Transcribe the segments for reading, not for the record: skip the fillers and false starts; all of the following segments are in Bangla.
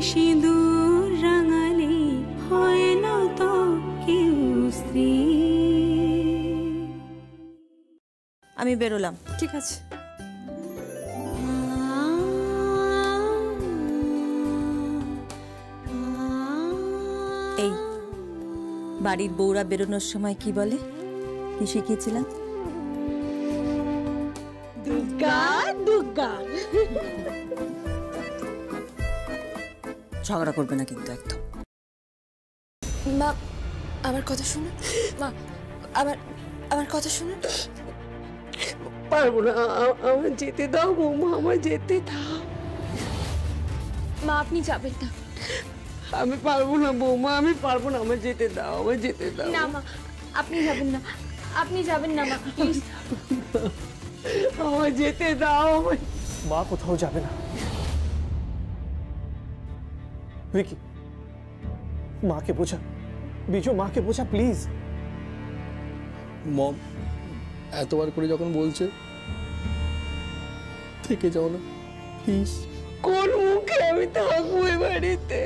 সিঁদুর রাঙালে হয় না তো কেউ স্ত্রী। আমি বেরোলাম। ঠিক আছে। এই বাড়ির বউরা বেরোনোর সময় কি বলে, কি শিখিয়েছিলাম? দুর্গা দুর্গা। ঝগড়া করবে না কিন্তু একদম। মা আমার কথা শুনো, মা আমার কথা শুনো। পারবো না, আমার যেতে দাও বৌমা, আমার যেতে দাও। মা আপনি যাবেন না। আমি পারবো না বৌমা, আমি পারবো না, আমার যেতে দাও, আমার যেতে দাও। না মা আপনি যাবেন না, আপনি যাবেন না মা প্লিজ। আমার যেতে দাও। মা কোথাও যাবে না। ভিকি মাকে বোঝা, বিজু মাকে বোঝা প্লিজ। মম এতবার করে যখন বলছে থেকে যাও না প্লিজ। কোন মুখে আমি থাকবো এ বাড়িতে?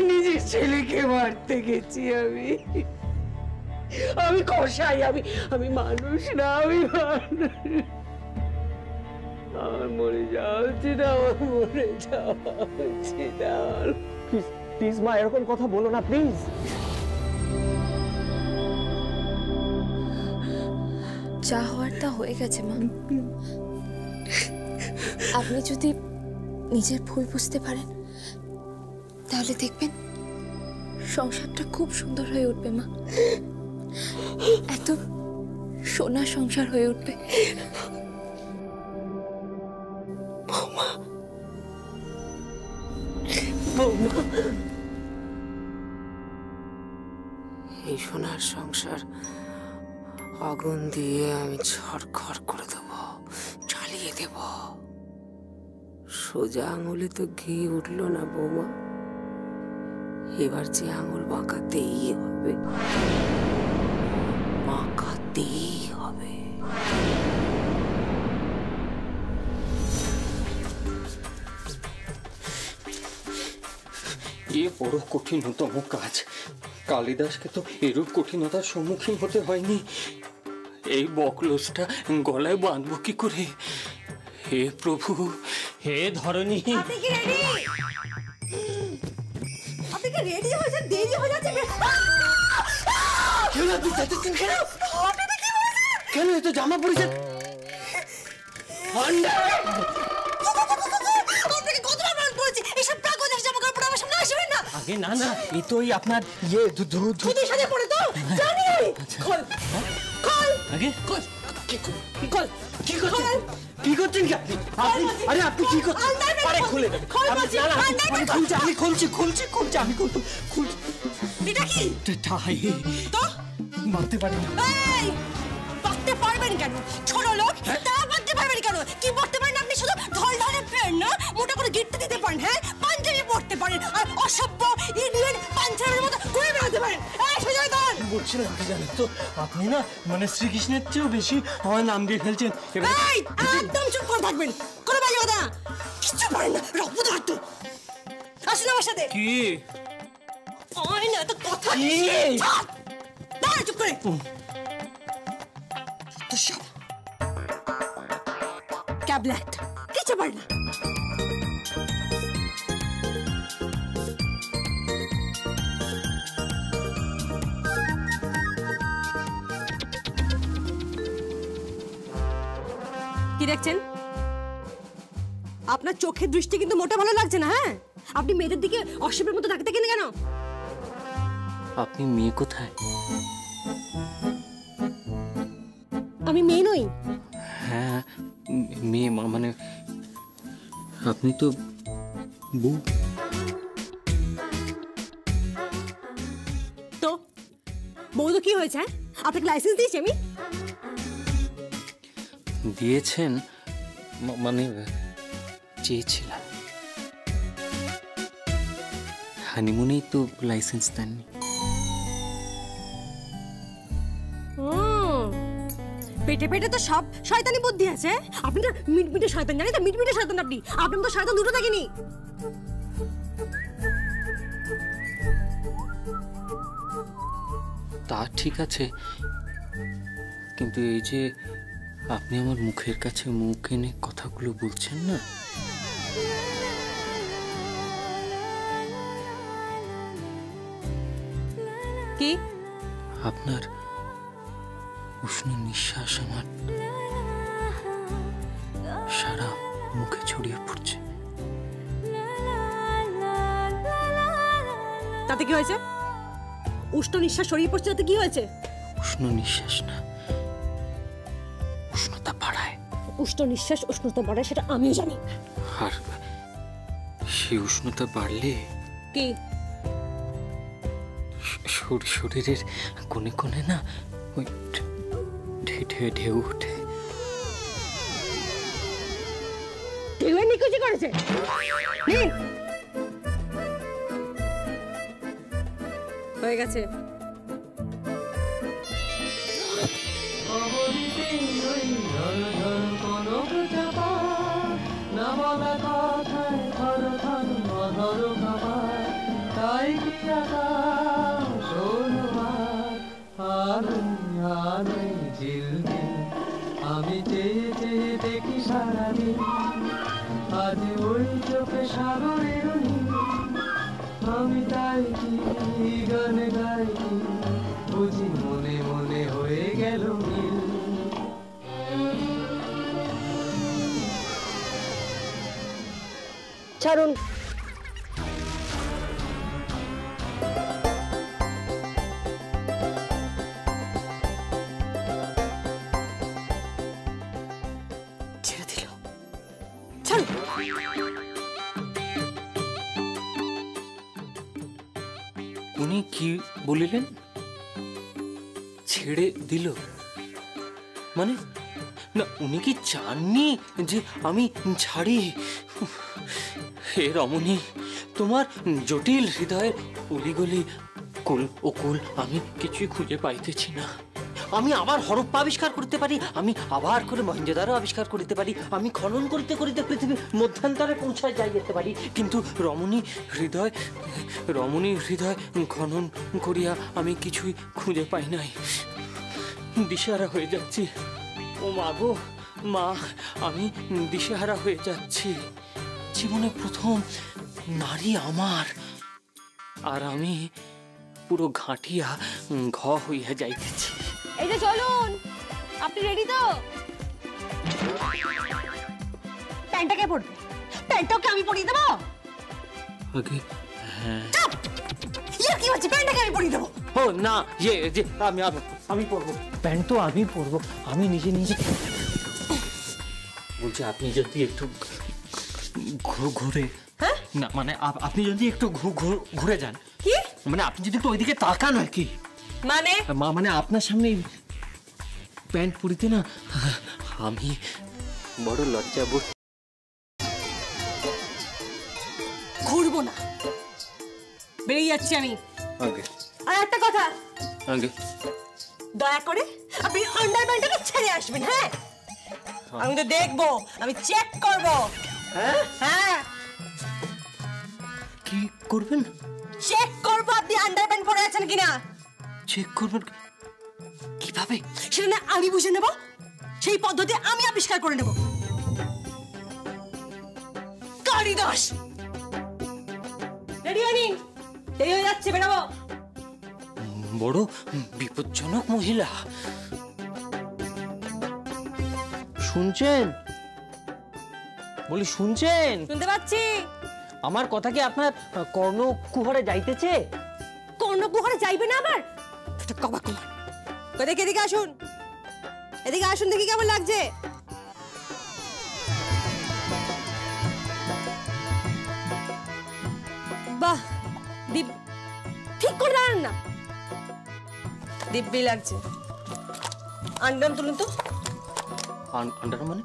নিজের ছেলেকে মারতে গেছি আমি, আমি কসাই, আমি মানুষ না, আমি মানুষ। আমার মরে যাওয়া উচিত, আমার মরে যাওয়া উচিত। প্লিজ প্লিজ মা এরকম কথা বলো না প্লিজ। যা হওয়ার তা হয়ে গেছে মা। আপনি যদি নিজের ভুল বুঝতে পারেন তাহলে দেখবেন সংসারটা খুব সুন্দর হয়ে উঠবে মা। এত সোনা সংসার হয়ে উঠবে। এই সোনার সংসার আগুন দিয়ে আমি ঝড়খড় করে দেব, জ্বালিয়ে দেব। সোজা আঙুলে তো ঘি উঠল না বৌমা, এবার যে আঙুল বাঁকাতেই হবে, বাঁকাতেই হবে। এ বড় কঠিনতম কাজ। কালিদাসকে তো এরূপ কঠিনতার সম্মুখীন হতে হয়নি। এই বকলসটা গলায় বাঁধবো কি করে? হে প্রভু, হে ধরণী। আপনি কি রেডি হয়েছেন? দেরি হয়ে যাচ্ছে। কেন আপনি যাচ্ছেন? কেন এত জামা পড়েছেন? আগে না না, এ তো ওই আপনার ইয়ে ধুতির সাথে পড়ে তো জানি। খোল খোল আগে খোল। কি করছেন? কি করছেন কি আপনি? আরে আপনি কি করছেন? আরে খুলে দেন। আমি খুলছি। আমি খুলছি। এটা কি? টাই তো মারতে পারি না। এই বাঁধতে পারবেন কেন? ছোট লোক তা বাঁধতে পারবেন কেন? কি পড়তে পারেন আপনি? শুধু ঢল ঢলে প্যান্ট না, মোটা করে গিট্টে দিতে পারেন। হ্যাঁ, পাঞ্জাবি পড়তে পারেন, আর অসভ্য ইডিয়েট পাঞ্জাবির মতো ঘুরে বেড়াতে পারেন। এই সুজয় দান বলছিলাম কি জানেন তো, আপনি না মানে শ্রীকৃষ্ণের চেয়েও বেশি আমার নাম দিয়ে ফেলছেন। এই একদম চুপ করে থাকবেন, কোনো বাজে কথা না। কিচ্ছু পারেন না, রক্ত হাঁটতো। আসুন আমার সাথে। কি ওই না তো কথা কি? দাঁড়া চুপ করে। তো সব ক্যাবলেট কিছু পারে না। কি দেখছেন? আপনার চোখের দৃষ্টি কিন্তু মোটা ভালো লাগছে না। হ্যাঁ, আপনি মেয়েদের দিকে অসভ্যের মতো তাকাতে কেন? আপনি মেয়ে কোথায়? আমি মেয়ে নই। হ্যাঁ মেয়ে, মানে আপনি তো বউ। তো বউ তো কি হয়েছে? আপনাকে লাইসেন্স দিয়েছি আমি? দিয়েছেন মানে চেয়েছিলাম। হানিমুনেই তো লাইসেন্স দেননি। পেটে পেটে তো সব শয়তানি বুদ্ধি আছে। আপনি তো মিটমিটে শয়তান, জানেন তো? মিটমিটে শয়তান আপনি। আপনার তো শয়তান দুটো দেখিনি। তা ঠিক আছে, কিন্তু এই যে আপনি আমার মুখের কাছে মুখ এনে কথাগুলো বলছেন না, কি আপনার উষ্ণ নিঃশ্বাস আমার সারা মুখে ছড়িয়ে পড়ছে। তাতে কি হয়েছে? উষ্ণ নিঃশ্বাস ছড়িয়ে পড়ছে, তাতে কি হয়েছে? উষ্ণ নিঃশ্বাস না, উষ্ণতা বাড়ায়। উষ্ণ নিঃশ্বাস উষ্ণতা বাড়ায়, সেটা আমিও জানি। আর সেই উষ্ণতা বাড়লে কি শরীরের কোণে কোণে না ওই ঢেউ ওঠে। ঢেউয়ের নিকুচি করেছে? হয়ে গেছে। আমি চেয়ে চেয়ে দেখি সারাদিন, আজ ওই চোখে সাগরের নীল। আমি তাই কি গান গাই কি, বুঝি মনে মনে হয়ে গেল মিল। ছাড়ুন। ছেড়ে দিল। ছাড়ুন। উনি কি বলিলেন? ছেড়ে দিল মানে? না, উনি কি চাননি যে আমি ছাড়ি? হে রমণী, তোমার জটিল হৃদয়ের অলিগলি কুল ও কুল আমি কিছুই খুঁজে পাইতেছি না। আমি আবার হরপ্পা আবিষ্কার করতে পারি, আমি আবার করে মহেঞ্জোদারো আবিষ্কার করিতে পারি, আমি খনন করিতে করিতে পৃথিবীর মধ্যান্তরে পৌঁছায় যাই যেতে পারি, কিন্তু রমণী হৃদয় খনন করিয়া আমি কিছুই খুঁজে পাই নাই। দিশেহারা হয়ে যাচ্ছি। ও মা গো মা, আমি দিশেহারা হয়ে যাচ্ছি। জীবনে প্রথম নারী আমার, আর আমি পুরো ঘাঁটিয়া ঘ হইয়া যাইতেছি। এই যে চলুন, আপনি রেডি তো? প্যান্টটা কে পরবে? প্যান্টটাকে আমি পরিয়ে দেবো? আগে হ্যাঁ। কি হচ্ছে? প্যান্টটাকে আমি পরিয়ে দেবো? ও না, যে আমি পরবো প্যান্ট, তো আমি পরবো, আমি নিজে বলছি। আপনি যদি একটু ঘুরে, হ্যাঁ না মানে আপনি যদি একটু ঘুরে যান। কি মানে আপনি যদি একটু ওইদিকে তাকান আর কি। মানে আপনার সামনে প্যান্ট পরিতে না আমি বড় লজ্জা বোধ। ঘুরবো না, বেরিয়ে যাচ্ছি আমি। আগে আর একটা কথা, আগে দয়া করে আপনি আন্ডারপ্যান্টটাকে ছেড়ে আসবেন। হ্যাঁ, আমি তো দেখবো, আমি চেক করবো। হ্যাঁ হ্যাঁ, কি করবেন? চেক করবো আপনি আন্ডারপ্যান্ট পরে আছেন কিনা। চেক করবেন কিভাবে? সেটা না আমি বুঝে নেব, সেই পদ্ধতি আমি আবিষ্কার করে নেব। কালিদাস রেডি হয়নি? দেরি হয়ে যাচ্ছে, বেরাবো। বড় বিপজ্জনক মহিলা। শুনছেন? বলি শুনছেন? শুনতে পাচ্ছি। আমার কথা কি আপনার কর্ণকুহরে যাইতেছে? কর্ণকুহরে যাইবে না আবার? কবা কুমার, এদিকে আসুন, এদিকে আসুন, দেখি কেমন লাগছে। বাহ, ঠিক করে দাঁড়ান না, দিব্যি লাগছে। আন্ডারআর্ম তুলুন তো। আন্ডারআর্ম মানে?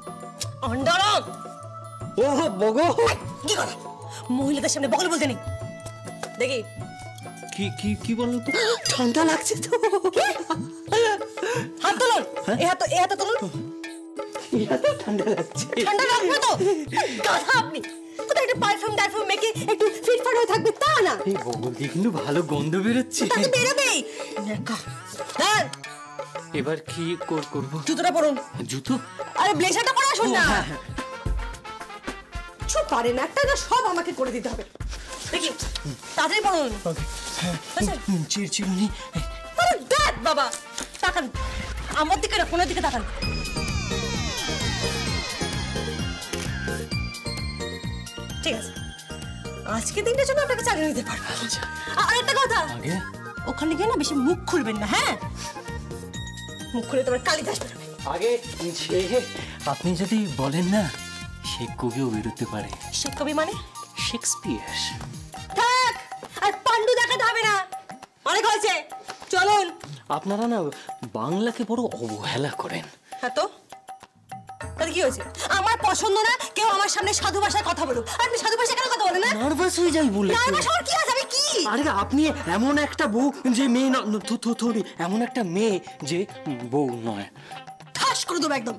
আন্ডারআর্ম। ও বগো, কি কথা? মহিলাদের সামনে বগল বলতে নেই। দেখি কি কি কি বললো তো? ঠান্ডা লাগছে তো। হাত হাত তুলুন, এই হাত তুলুন। ঠান্ডা লাগছে। ঠান্ডা লাগবে তো? গাধা আপনি। কোথায় একটু পারফিউম মেখে একটু ফিটফাট হয়ে থাকবে তা না। এই বগলকে কিন্তু ভালো গন্ধ বেরোচ্ছে। তা তো বেরোবেই। হ্যাঁ, এবার কি করব? জুতোটা পরুন। জুতো? আরে ব্লেজারটা পরে আসুন না। চুপ পারেন, একটা না সব আমাকে করে দিতে হবে। দেখি তাড়াতাড়ি পরুন। চিরচিরুনি। আরে দেখ বাবা, তাকান আমার দিকে না, কোনের দিকে তাকান। ঠিক আছে, আজকে দিনটার জন্য আপনাকে চালিয়ে নিতে পারবো। আর একটা কথা, ওখানে গিয়ে না বেশি মুখ খুলবেন না। হ্যাঁ, মুখ খুলে তোমার কালিদাস বেরোবে। আগে আপনি যদি বলেন না, সে কবিও বেরোতে পারে। সে কবি মানে? শেক্সপিয়ার। থাক, আর পান্ডু দেখাতে হবে না, অনেক হয়েছে, চলুন। আপনারা না বাংলাকে বড় অবহেলা করেন। হ্যাঁ তো তাহলে কি হয়েছে? আমার পছন্দ না কেউ আমার সামনে সাধু ভাষায় কথা বলুক। আপনি সাধু ভাষায় কেন কথা বলেন না? নার্ভাস হয়ে যাই বলে। নার্ভাস হওয়ার কি আছে? আমি কি? আরে আপনি এমন একটা বউ যে মেয়ে থরি, এমন একটা মেয়ে যে বউ নয়। ঠাস করে দেবো একদম।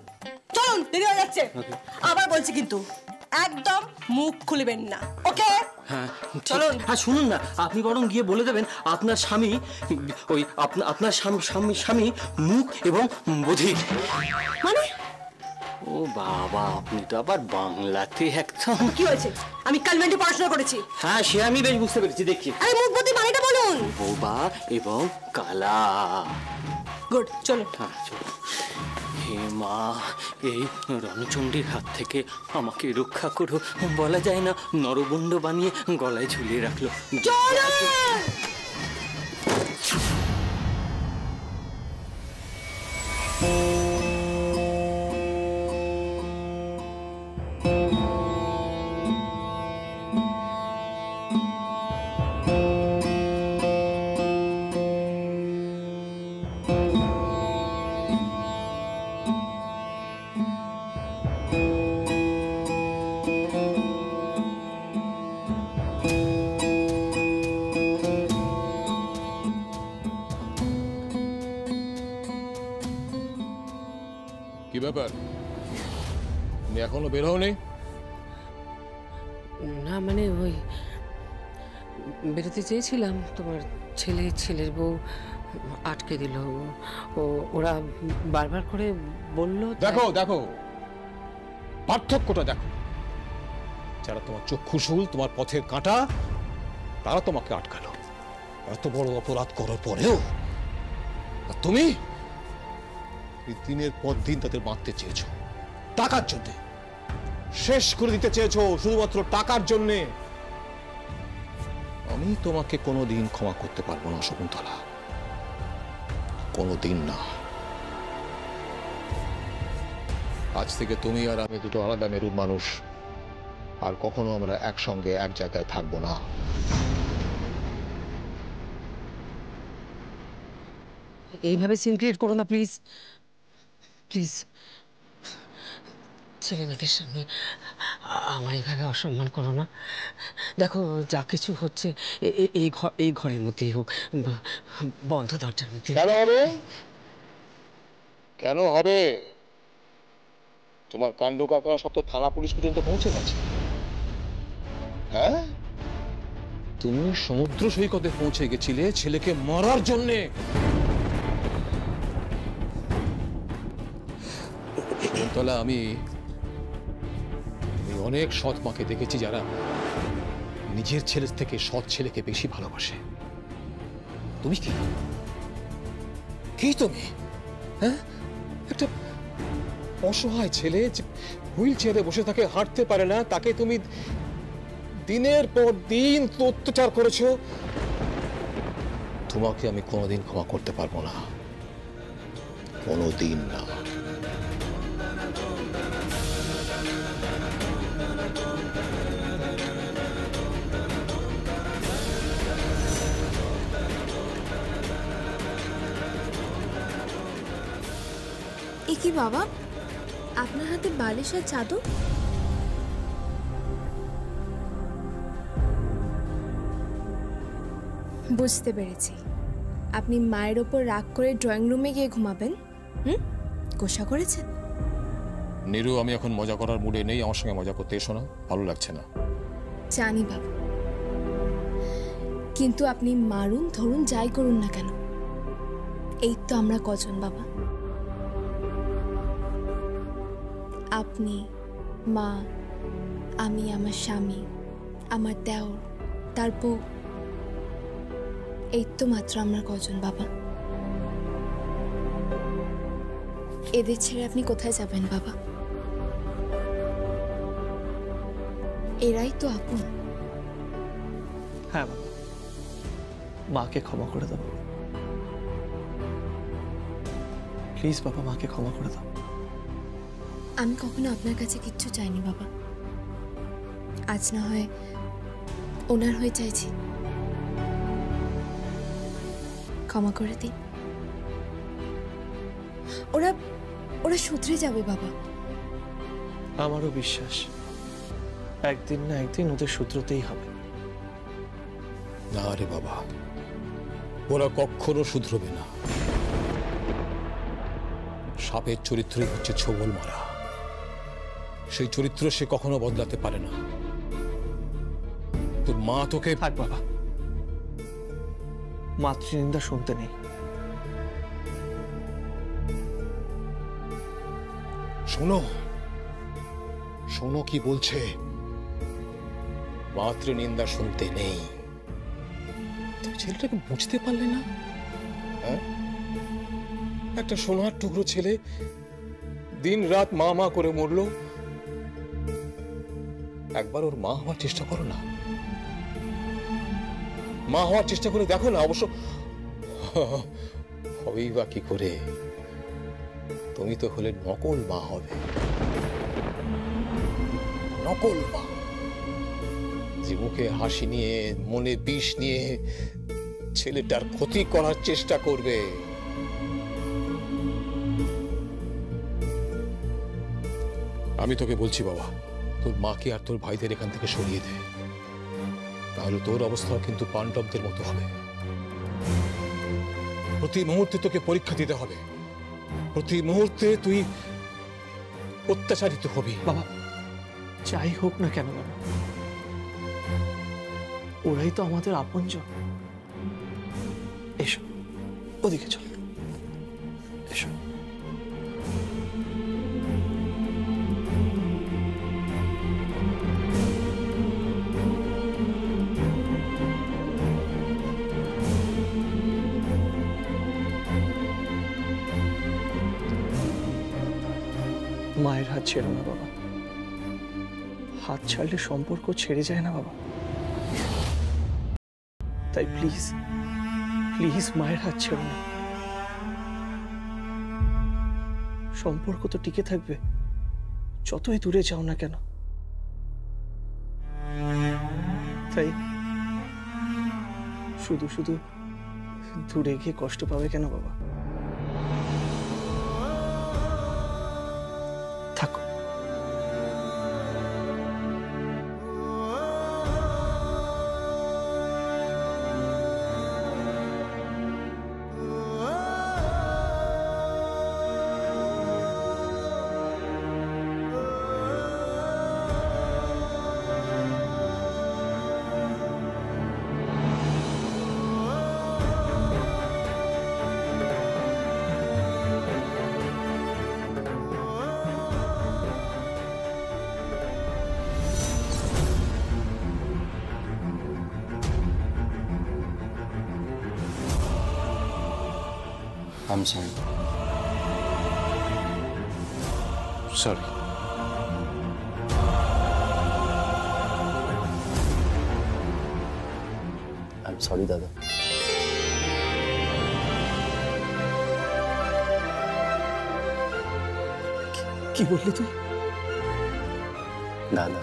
চলুন, দেরি হয়ে যাচ্ছে। আবার বলছি কিন্তু একদম মুখ খুলবেন না, ওকে? হ্যাঁ চলুন। হ্যাঁ শুনুন না, আপনি বরং গিয়ে বলে দেবেন আপনার স্বামী ওই আপনার স্বামী মুখ এবং বধির। মানে? ও বাবা, আপনি তো আবার বাংলাতে একদম। কি হয়েছে? আমি কনভেন্টে পড়াশোনা করেছি। হ্যাঁ সে আমি বেশ বুঝতে পেরেছি, দেখি। আরে মুখ বধি মানেটা বলুন। বোবা এবং কালা। গুড, চলুন। হ্যাঁ চলো। হে মা, এই রণচণ্ডীর হাত থেকে আমাকে রক্ষা করো। বলা যায় না নরবুণ্ড বানিয়ে গলায় ঝুলিয়ে রাখলো। কি ব্যাপার, তুমি এখনো বের হওনি? না মানে ওই বেরোতে চেয়েছিলাম, তোমার ছেলের বউ আটকে দিল। ওরা বারবার করে বলল। দেখো পার্থক্যটা দেখো। যারা তোমার চক্ষুশূল, তোমার পথের কাঁটা, তারা তোমাকে আটকালো এত বড় অপরাধ করার পরেও। আর তুমি দিনের পর দিন তাদের মারতে চেয়েছো টাকার জন্য, শেষ করে দিতে চেয়েছো শুধুমাত্র টাকার জন্য। আমি তোমাকে কোনোদিন ক্ষমা করতে পারবো না শকুন্তলা, কোনোদিন না। আজ থেকে তুমি আর আমি দুটো আলাদা মেরুর মানুষ, আর কখনো আমরা একসঙ্গে এক জায়গায় থাকবো না। এইভাবে সিন ক্রিয়েট করো না প্লিজ, প্লিজ। ছেলেমেয়েদের সামনে আমার এইভাবে অসম্মান করো না। দেখো যা কিছু হচ্ছে এই ঘরের মধ্যেই হোক, বন্ধ দরজার মধ্যে। কেন হবে? তোমার কাণ্ড কারখানা সব তো থানা পুলিশ পর্যন্ত পৌঁছে গেছে। হ্যাঁ, তুমি সমুদ্র সৈকতে পৌঁছে গেছিলে ছেলেকে মারার জন্যে। শকুন্তলা, আমি অনেক সৎ মাকে দেখেছি যারা নিজের ছেলের থেকে সৎ ছেলেকে বেশি ভালোবাসে। তুমি কি তুমি? হ্যাঁ, একটা অসহায় ছেলে হুইল চেয়ারে বসে থাকে, হাঁটতে পারে না, তাকে তুমি দিনের পর দিন অত্যাচার করেছো। তোমাকে আমি কোনোদিন ক্ষমা করতে পারবো না, কোনোদিন না। এ কি বাবা, আপনার হাতে বালিশ আর চাদর? বুঝতে পেরেছি, আপনি মায়ের ওপর রাগ করে ড্রয়িং রুমে গিয়ে ঘুমাবেন, গোসা করেছেন? নীরু, আমি এখন মজা করার মুডে নেই, আমার সঙ্গে মজা করতে এসো না, ভালো লাগছে না। জানি বাবা, কিন্তু আপনি মারুন ধরুন যাই করুন না কেন, এই তো আমরা কজন বাবা, আপনি, মা, আমি, আমার স্বামী, আমার দেওর, তার বউ, এই তো মাত্র আমরা কজন বাবা। এদের ছেড়ে আপনি কোথায় যাবেন বাবা? এরাই তো আপন। হ্যাঁ বাবা, মাকে ক্ষমা করে দাও প্লিজ বাবা, মাকে ক্ষমা করে দাও। আমি কখনো আপনার কাছে কিচ্ছু চাইনি বাবা, আজ না হয় ওনার হয়ে চাইছি, ক্ষমা করে দিন। ওরা ওরা শুধরে যাবে বাবা। আমারও বিশ্বাস একদিন না একদিন ওদের শুধরতেই হবে। না রে বাবা, ওরা কখনো শুধরবে না। সাপের চরিত্রই হচ্ছে ছোবল মারা, সেই চরিত্র সে কখনো বদলাতে পারে না। তোর মা তোকে... থাক বাবা, মাতৃনিন্দা শুনতে নেই। শোনো শোনো কি বলছে, মাতৃনিন্দা শুনতে নেই। তুমি ছেলেটাকে বুঝতে পারলে না? হ্যাঁ, একটা সোনার টুকরো ছেলে দিন রাত মা মা করে মরলো। একবার ওর মা হওয়ার চেষ্টা করো না, মা হওয়ার চেষ্টা করে দেখো না। অবশ্য হবেই বা কি করে, তুমি তো হলে নকল মা হবে, নকল মা, যে মুখে হাসি নিয়ে মনে বিষ নিয়ে ছেলেটার ক্ষতি করার চেষ্টা করবে। আমি তোকে বলছি বাবা, তোর মাকে আর তোর ভাইদের এখান থেকে সরিয়ে দে, তাহলে তোর অবস্থাও কিন্তু পাণ্ডবদের মতো হবে। প্রতি মুহূর্তে তোকে পরীক্ষা দিতে হবে, প্রতি মুহূর্তে তুই অত্যাচারিত হবি। বাবা যাই হোক না কেন বাবা, ওরাই তো আমাদের আপনজন। এসো ওদিকে চল, এসো। মায়ের হাত ছেড়ো না বাবা, হাত ছাড়লে সম্পর্ক ছেড়ে যায় না বাবা। তাই প্লিজ প্লিজ মায়ের হাত ছেড়ো না, সম্পর্ক তো টিকে থাকবে যতই দূরে যাও না কেন। তাই শুধু শুধু দূরে গিয়ে কষ্ট পাবে কেন বাবা? থাকো। I'm sorry. Sorry. I'm sorry, দাদা। কি বললি তুই? দাদা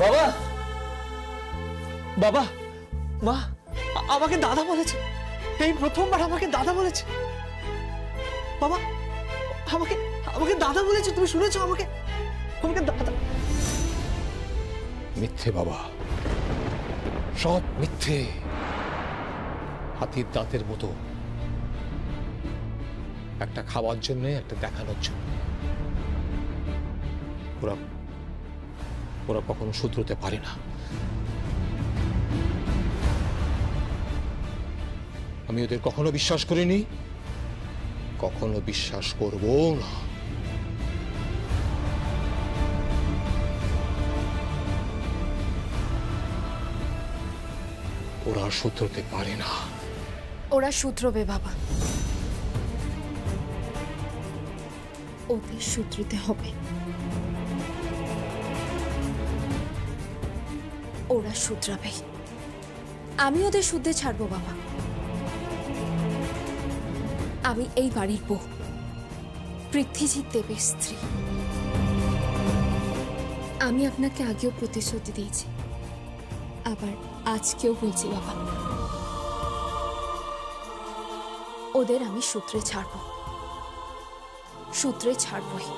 বাবা, বাবা, মা আমাকে দাদা বলেছে, এই প্রথমবার আমাকে দাদা বলেছে। বাবা আমাকে আমাকে দাদা বলেছে, তুমি শুনেছো? আমাকে আমাকে দাদা। মিথ্যে বাবা, সব মিথ্যে, হাতির দাঁতের মতো, একটা খাওয়ার জন্য, একটা দেখানোর জন্য। ওরা ওরা কখনো শুধরোতে পারে না। আমি ওদের কখনো বিশ্বাস করিনি, কখনো বিশ্বাস করব না। ওরা শুধরোতে পারে না। ওরা শুধরোবে বাবা, ওদের শুধরোতে হবে। ওরা শুধরাবে, আমি ওদের শুদ্ধে ছাড়বো বাবা। আমি এই বাড়ির বউ, পৃথ্বীজিৎ দেবের স্ত্রী। আমি আপনাকে আগেও প্রতিশ্রুতি দিয়েছি, আবার আজকেও বলছি বাবা, ওদের আমি সূত্রে ছাড়ব, সূত্রে ছাড়বই।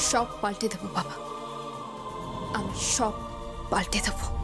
সব পাল্টে দেবো বাবা, আমি সব পাল্টে দেবো।